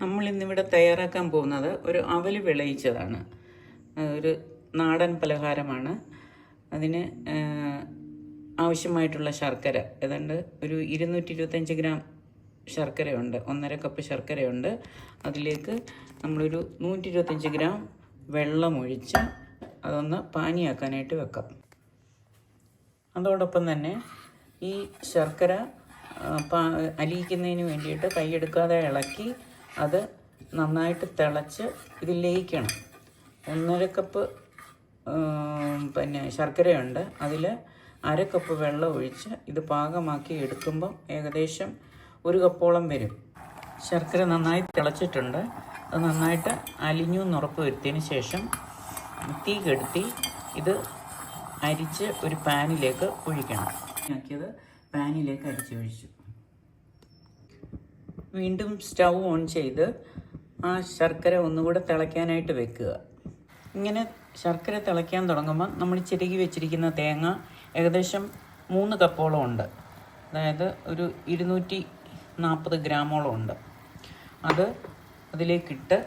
നമ്മളിന്നിവിടെ തയ്യാറാക്കാൻ പോകുന്നത് ഒരു അവൽ വിളയിച്ചതാണ്. ഒരു നാടൻ പലഹാരമാണ്. അതിന് ആവശ്യമായിട്ടുള്ള ശർക്കര ഏതാണ്ട് ഒരു 225 ഗ്രാം ശർക്കരയുണ്ട്, 1.5 കപ്പ് ശർക്കരയുണ്ട്. അതിലേക്ക് നമ്മളൊരു 125 ഗ്രാം വെള്ളം ഒഴിച്ച് അതൊന്ന് പാനിയാക്കാനായിട്ട് വെക്കാം. അതോടൊപ്പം തന്നെ ഈ ശർക്കര അലിയിക്കുന്നതിന് വേണ്ടിയിട്ട് കൈയെടുക്കാതെ ഇളക്കി അത് നന്നായിട്ട് തിളച്ച് ഇത് ലയിക്കണം. 1.5 കപ്പ് ശർക്കരയുണ്ട്, അതിൽ 1/2 കപ്പ് വെള്ളം ഒഴിച്ച് ഇത് പാകമാക്കി എടുക്കുമ്പം ഏകദേശം 1 കപ്പോളം വരും. ശർക്കര നന്നായി തിളച്ചിട്ടുണ്ട്. അത് നന്നായിട്ട് അലിഞ്ഞു എന്ന് ഉറപ്പ് വരുത്തിയതിന് ശേഷം തീ കെടുത്തി ഇത് അരിച്ച് ഒരു പാനിലേക്ക് ഒഴിക്കണം. ആക്കിയത് പാനിലേക്ക് അരിച്ചൊഴിച്ചു. വീണ്ടും സ്റ്റൗ ഓൺ ചെയ്ത് ആ ശർക്കര ഒന്നുകൂടെ തിളയ്ക്കാനായിട്ട് വെക്കുക. ഇങ്ങനെ ശർക്കര തിളയ്ക്കാൻ തുടങ്ങുമ്പോൾ നമ്മൾ ചിരകി വെച്ചിരിക്കുന്ന തേങ്ങ ഏകദേശം 3 കപ്പോളം ഉണ്ട്, അതായത് ഒരു 240 ഗ്രാമോളം ഉണ്ട്. അത് അതിലേക്കിട്ട്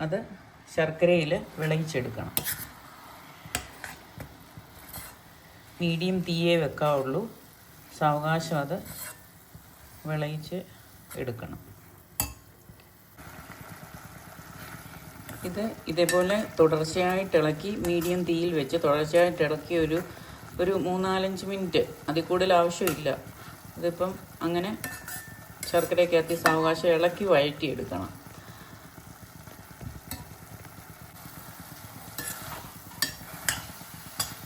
അത് ശർക്കരയിൽ വിളയിച്ചെടുക്കണം. മീഡിയം തീയേ വെക്കാവുള്ളൂ. സാവകാശം അത് വിളയിച്ച് എടുക്കണം. ഇത് ഇതേപോലെ തുടർച്ചയായിട്ട് ഇളക്കി മീഡിയം തീയിൽ വെച്ച് തുടർച്ചയായിട്ട് ഇളക്കി ഒരു 3-4 മിനിറ്റ്, അതിൽ കൂടുതൽ ആവശ്യമില്ല. ഇതിപ്പം അങ്ങനെ ശർക്കരയ്ക്കകത്ത് സാവകാശം ഇളക്കി വഴറ്റിയെടുക്കണം.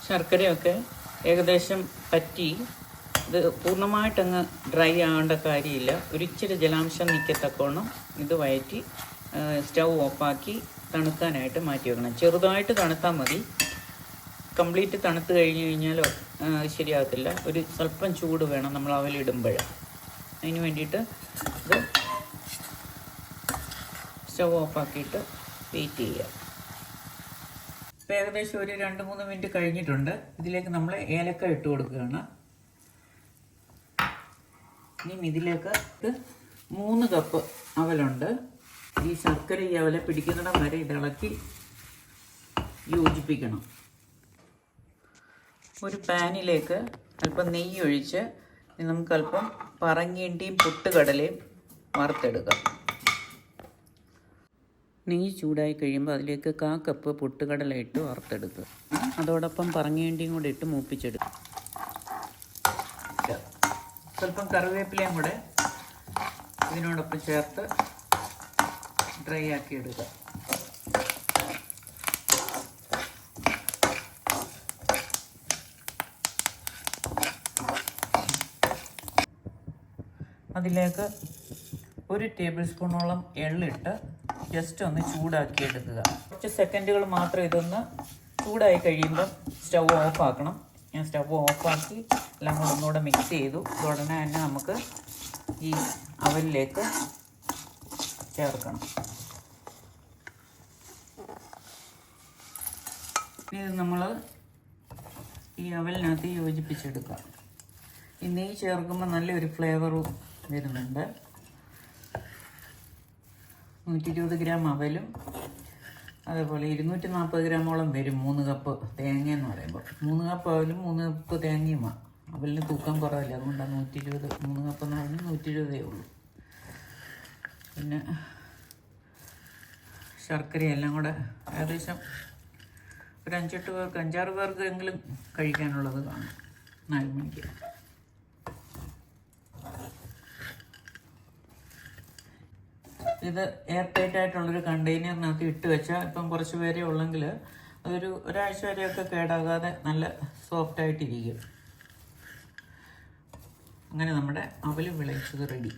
ശർക്കരയൊക്കെ ഏകദേശം പറ്റി ഇത് പൂർണ്ണമായിട്ടങ്ങ് ഡ്രൈ ആവേണ്ട കാര്യമില്ല. ഒരിച്ചിരി ജലാംശം നിൽക്കത്തക്കോണം ഇത് വഴറ്റി സ്റ്റൗ ഓഫാക്കി തണുക്കാനായിട്ട് മാറ്റി വെക്കണം. ചെറുതായിട്ട് തണുത്താൽ മതി. കംപ്ലീറ്റ് തണുത്ത് കഴിഞ്ഞാലോ ശരിയാകത്തില്ല. ഒരു സ്വല്പം ചൂട് വേണം നമ്മൾ അവലിടുമ്പോൾ. അതിന് വേണ്ടിയിട്ട് ഇത് സ്റ്റൗ ഓഫാക്കിയിട്ട് വെയിറ്റ് ചെയ്യുക. ഇപ്പോൾ ഏകദേശം ഒരു 2-3 മിനിറ്റ് കഴിഞ്ഞിട്ടുണ്ട്. ഇതിലേക്ക് നമ്മൾ ഏലക്ക ഇട്ട് കൊടുക്കുകയാണ്. ഇനി ഇതിലേക്ക് 3 കപ്പ് അവലുണ്ട്. ഈ ശർക്കര ഈ അവലെ പിടിക്കുന്നിടം വരെ ഇതിളക്കി യോജിപ്പിക്കണം. ഒരു പാനിലേക്ക് അല്പം നെയ്യ് ഒഴിച്ച് നമുക്ക് അല്പം പറങ്ങേണ്ടിയും പൊട്ടുകടലയും വറുത്തെടുക്കാം. നെയ്യ് ചൂടായി കഴിയുമ്പോൾ അതിലേക്ക് 1/4 കപ്പ് പൊട്ടുകടല ഇട്ട് വറുത്തെടുക്കുക. അതോടൊപ്പം പറങ്ങേണ്ടിയും കൂടെ ഇട്ട് മൂപ്പിച്ചെടുക്കുക. സ്വല്പം കറിവേപ്പിലയും കൂടെ ഇതിനോടൊപ്പം ചേർത്ത് ഡ്രൈ ആക്കി എടുക്കുക. അതിലേക്ക് 1 ടേബിൾ സ്പൂണോളം എള്ളിട്ട് ജസ്റ്റ് ഒന്ന് ചൂടാക്കി എടുക്കുക. കുറച്ച് സെക്കൻഡുകൾ മാത്രം ഇതൊന്ന് ചൂടായി കഴിയുമ്പം സ്റ്റൗ ഓഫ് ആക്കണം. ഞാൻ സ്റ്റൗ ഓഫാക്കി എല്ലാം കൂടെ ഒന്നുകൂടെ മിക്സ് ചെയ്തു. ഉടനെ തന്നെ നമുക്ക് ഈ അവലിലേക്ക് ചേർക്കണം. ഇത് നമ്മൾ ഈ അവലിനകത്ത് യോജിപ്പിച്ചെടുക്കാം. ഈ നെയ്യ് ചേർക്കുമ്പോൾ നല്ലൊരു ഫ്ലേവറും വരുന്നുണ്ട്. 120 ഗ്രാം അവലും അതേപോലെ 240 ഗ്രാമോളം വരും 3 കപ്പ് തേങ്ങ എന്ന് പറയുമ്പോൾ. 3 കപ്പ് അവലും 3 കപ്പ് തേങ്ങയുമാണ്. അവലിന് തൂക്കം കുറവില്ല, അതുകൊണ്ടാണ് 120. 3 കപ്പ് എന്ന് പറഞ്ഞാൽ 120 ഉള്ളൂ. പിന്നെ ശർക്കരയെല്ലാം കൂടെ ഏകദേശം ഒരു 5-6 പേർക്കെങ്കിലും കഴിക്കാനുള്ളത് കാണും 4 മണിക്ക്. ഇത് എയർ ടൈറ്റ് ആയിട്ടുള്ളൊരു കണ്ടെയ്നറിനകത്ത് ഇട്ട് വെച്ചാൽ ഇപ്പം കുറച്ച് പേരെ ഉള്ളെങ്കിൽ അതൊരു ഒരാഴ്ച വരെയൊക്കെ കേടാകാതെ നല്ല സോഫ്റ്റായിട്ടിരിക്കും. അങ്ങനെ നമ്മുടെ അവൽ വിളയിച്ചത് റെഡി.